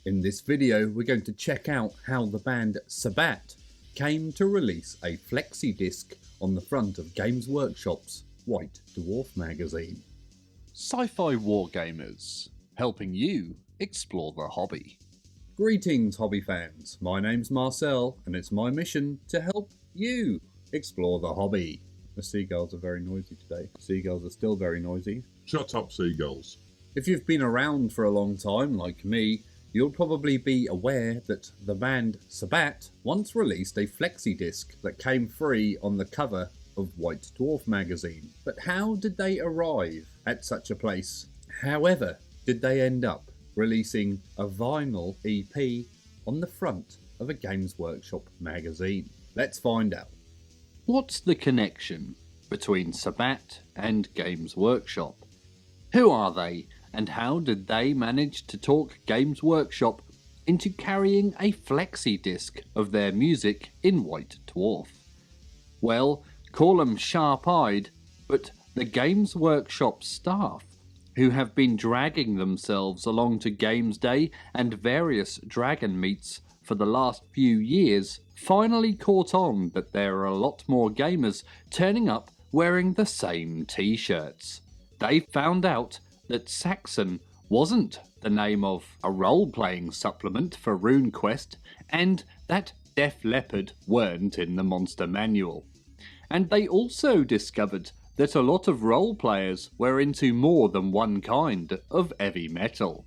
In this video, we're going to check out how the band Sabbat came to release a Flexi disc on the front of Games Workshop's White Dwarf magazine. Scifiwargamers, helping you explore the hobby. Greetings, hobby fans. My name's Marcel, and it's my mission to help you explore the hobby. The seagulls are very noisy today. Seagulls are still very noisy. Shut up, seagulls. If you've been around for a long time, like me, you'll probably be aware that the band Sabbat once released a Flexi disc that came free on the cover of White Dwarf magazine. But how did they arrive at such a place? However, did they end up releasing a vinyl EP on the front of a Games Workshop magazine? Let's find out. What's the connection between Sabbat and Games Workshop? Who are they, and how did they manage to talk Games Workshop into carrying a Flexi disc of their music in White Dwarf? Well, call them sharp-eyed, but the Games Workshop staff, who have been dragging themselves along to Games Day and various dragon meets for the last few years, finally caught on that there are a lot more gamers turning up wearing the same t-shirts. They found out that Saxon wasn't the name of a role-playing supplement for RuneQuest, and that Def Leppard weren't in the monster manual. And they also discovered that a lot of role-players were into more than one kind of heavy metal.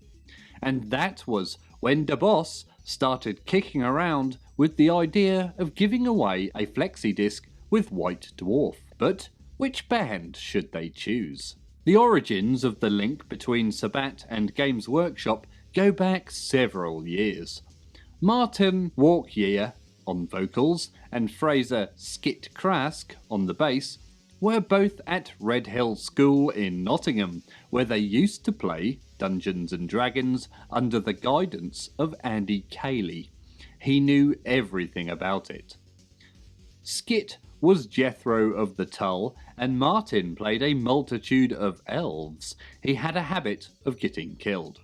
And that was when the boss started kicking around with the idea of giving away a Flexi disc with White Dwarf. But which band should they choose? The origins of the link between Sabbat and Games Workshop go back several years. Martin Walkyear on vocals and Fraser Skit Krask on the bass were both at Redhill School in Nottingham, where they used to play Dungeons and Dragons under the guidance of Andy Cayley. He knew everything about it. Skit was Jethro of the Tull, and Martin played a multitude of elves. He had a habit of getting killed.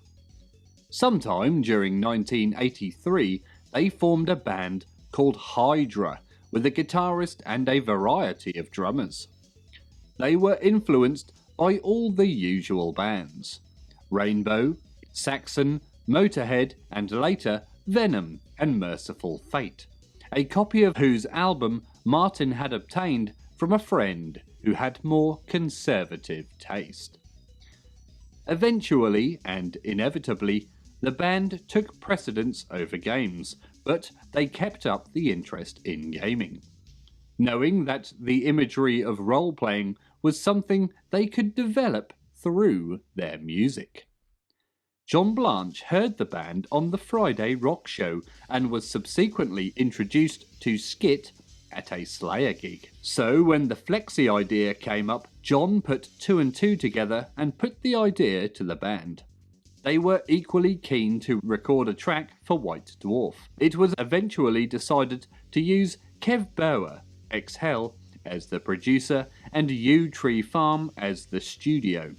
Sometime during 1983, they formed a band called Hydra, with a guitarist and a variety of drummers. They were influenced by all the usual bands: Rainbow, Saxon, Motorhead, and later Venom and Merciful Fate, a copy of whose album Martin had obtained from a friend who had more conservative taste. Eventually, and inevitably, the band took precedence over games, but they kept up the interest in gaming, knowing that the imagery of role-playing was something they could develop through their music. John Blanche heard the band on the Friday Rock Show and was subsequently introduced to Skit at a Slayer gig. So when the Flexi idea came up, John put two and two together and put the idea to the band. They were equally keen to record a track for White Dwarf. It was eventually decided to use Kev Bauer, ex-Hell, as the producer and Yew Tree Farm as the studio.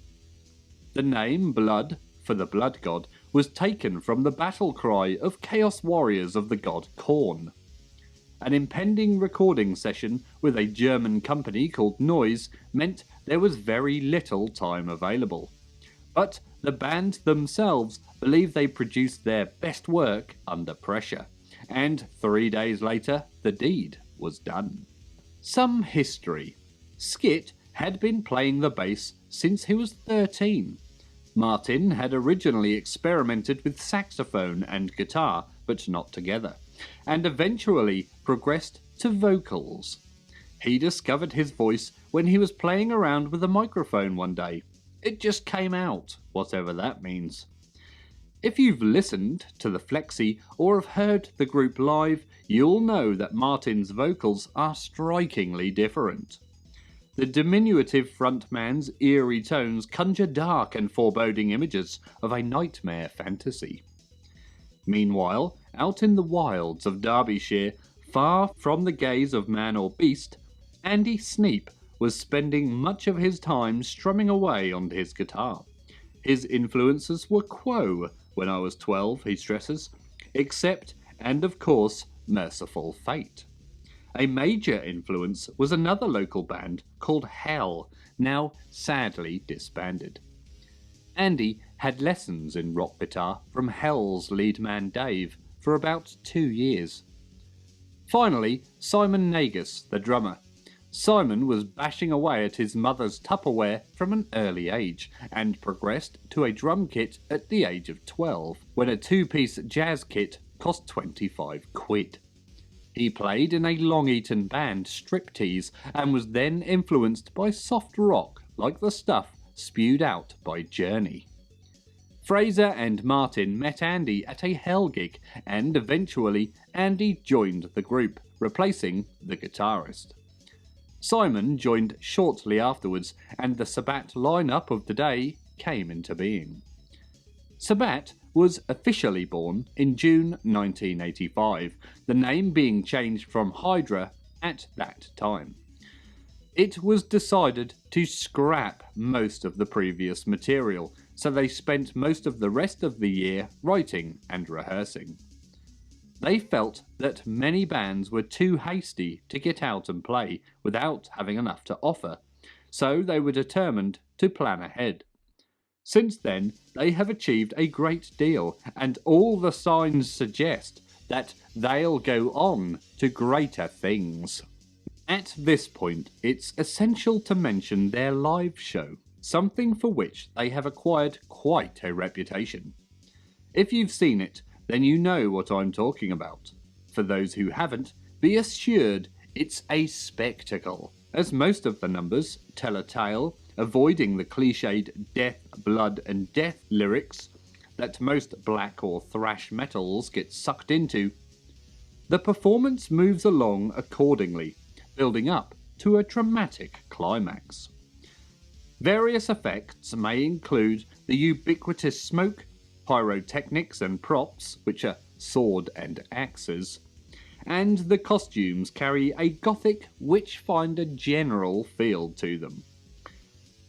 The name Blood for the Blood God was taken from the battle cry of Chaos Warriors of the god Khorne. An impending recording session with a German company called Noise meant there was very little time available. But the band themselves believed they produced their best work under pressure, and 3 days later the deed was done. Some history. Skit had been playing the bass since he was 13. Martin had originally experimented with saxophone and guitar, but not together, and eventually progressed to vocals. He discovered his voice when he was playing around with a microphone one day. It just came out, whatever that means. If you've listened to the Flexi or have heard the group live, you'll know that Martin's vocals are strikingly different. The diminutive frontman's eerie tones conjure dark and foreboding images of a nightmare fantasy. Meanwhile, out in the wilds of Derbyshire, far from the gaze of man or beast, Andy Sneap was spending much of his time strumming away on his guitar. His influences were Quo, when I was 12, he stresses, except, and of course, Merciful Fate. A major influence was another local band called Hell, now sadly disbanded. Andy had lessons in rock guitar from Hell's lead man Dave for about 2 years. Finally, Simon Nagus, the drummer. Simon was bashing away at his mother's Tupperware from an early age and progressed to a drum kit at the age of 12, when a 2-piece jazz kit cost 25 quid. He played in a Long-Eaton band, Striptease, and was then influenced by soft rock like the stuff spewed out by Journey. Fraser and Martin met Andy at a Hell gig, and eventually Andy joined the group, replacing the guitarist. Simon joined shortly afterwards, and the Sabbat lineup of the day came into being. Sabbat was officially born in June 1985, the name being changed from Hydra at that time. It was decided to scrap most of the previous material, so they spent most of the rest of the year writing and rehearsing. They felt that many bands were too hasty to get out and play without having enough to offer, so they were determined to plan ahead. Since then, they have achieved a great deal, and all the signs suggest that they'll go on to greater things. At this point, it's essential to mention their live show, something for which they have acquired quite a reputation. If you've seen it, then you know what I'm talking about. For those who haven't, be assured it's a spectacle, as most of the numbers tell a tale, avoiding the cliched death, blood and death lyrics that most black or thrash metals get sucked into. The performance moves along accordingly, building up to a dramatic climax. Various effects may include the ubiquitous smoke, pyrotechnics and props, which are sword and axes, and the costumes carry a gothic witchfinder general feel to them.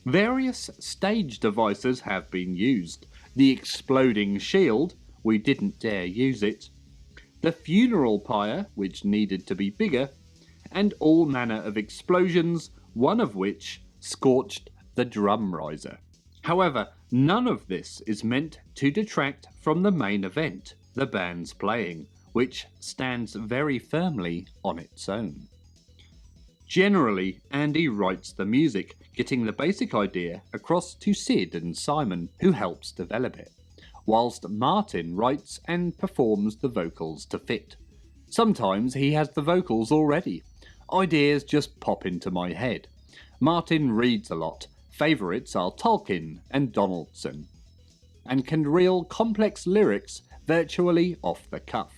Various stage devices have been used. The exploding shield, we didn't dare use it, the funeral pyre, which needed to be bigger, and all manner of explosions, one of which scorched the drum riser. However, none of this is meant to detract from the main event, the band's playing, which stands very firmly on its own. Generally, Andy writes the music, getting the basic idea across to Sid and Simon, who helps develop it, whilst Martin writes and performs the vocals to fit. Sometimes he has the vocals already. Ideas just pop into my head. Martin reads a lot. Favourites are Tolkien and Donaldson, and can reel complex lyrics virtually off the cuff.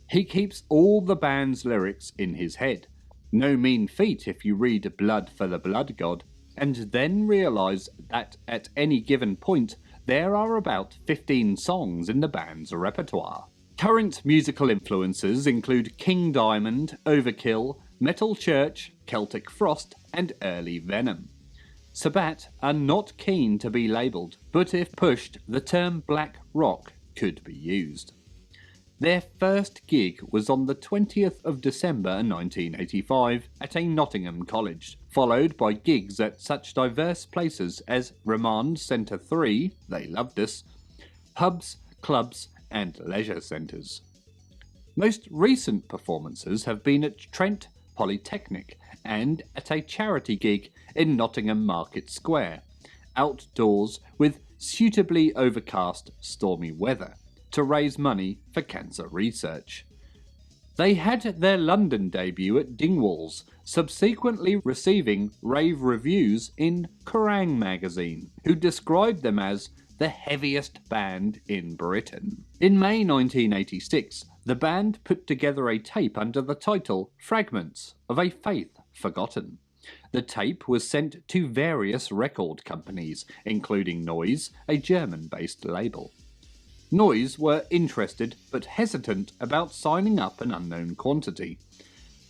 He keeps all the band's lyrics in his head. No mean feat if you read Blood for the Blood God, and then realise that at any given point there are about 15 songs in the band's repertoire. Current musical influences include King Diamond, Overkill, Metal Church, Celtic Frost, and early Venom. Sabbat are not keen to be labelled, but if pushed, the term black rock could be used. Their first gig was on the 20th of December 1985 at a Nottingham college, followed by gigs at such diverse places as Remand Centre 3, they loved us, pubs, clubs and leisure centres. Most recent performances have been at Trent Polytechnic and at a charity gig in Nottingham Market Square, outdoors with suitably overcast stormy weather, to raise money for cancer research. They had their London debut at Dingwalls, subsequently receiving rave reviews in Kerrang magazine, who described them as the heaviest band in Britain. In May 1986, the band put together a tape under the title Fragments of a Faith Forgotten. The tape was sent to various record companies, including Noise, a German-based label. Noise were interested but hesitant about signing up an unknown quantity.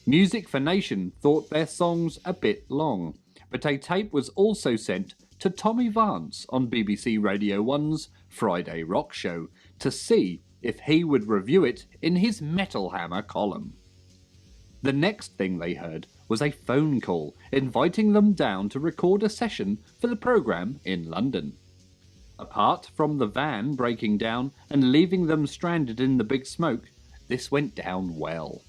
Music for Nation thought their songs a bit long, but a tape was also sent to Tommy Vance on BBC Radio 1's Friday Rock Show to see if he would review it in his Metal Hammer column. The next thing they heard was a phone call inviting them down to record a session for the programme in London. Apart from the van breaking down and leaving them stranded in the big smoke, this went down well.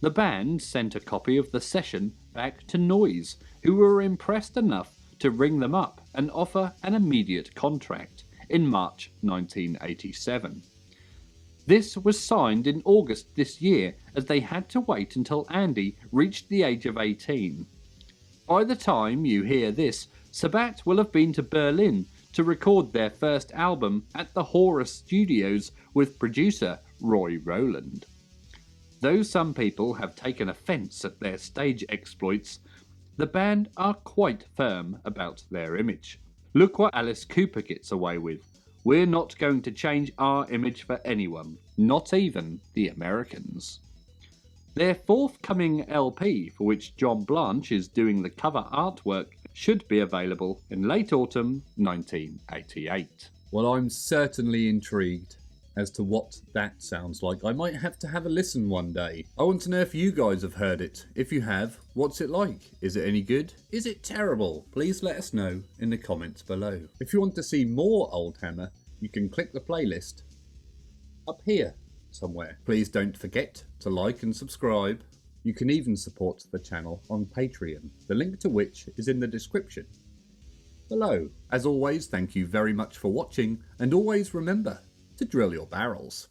The band sent a copy of the session back to Noise, who were impressed enough to ring them up and offer an immediate contract in March 1987. This was signed in August this year, as they had to wait until Andy reached the age of 18. By the time you hear this, Sabbat will have been to Berlin to record their first album at the Horus Studios with producer Roy Rowland. Though some people have taken offence at their stage exploits, the band are quite firm about their image. Look what Alice Cooper gets away with. We're not going to change our image for anyone, not even the Americans. Their forthcoming LP, for which John Blanche is doing the cover artwork, should be available in late autumn 1988. Well, I'm certainly intrigued as to what that sounds like. I might have to have a listen one day. I want to know if you guys have heard it. If you have, what's it like? Is it any good? Is it terrible? Please let us know in the comments below. If you want to see more Oldhammer, you can click the playlist up here somewhere. Please don't forget to like and subscribe. You can even support the channel on Patreon, the link to which is in the description below. As always, thank you very much for watching, and always remember to drill your barrels.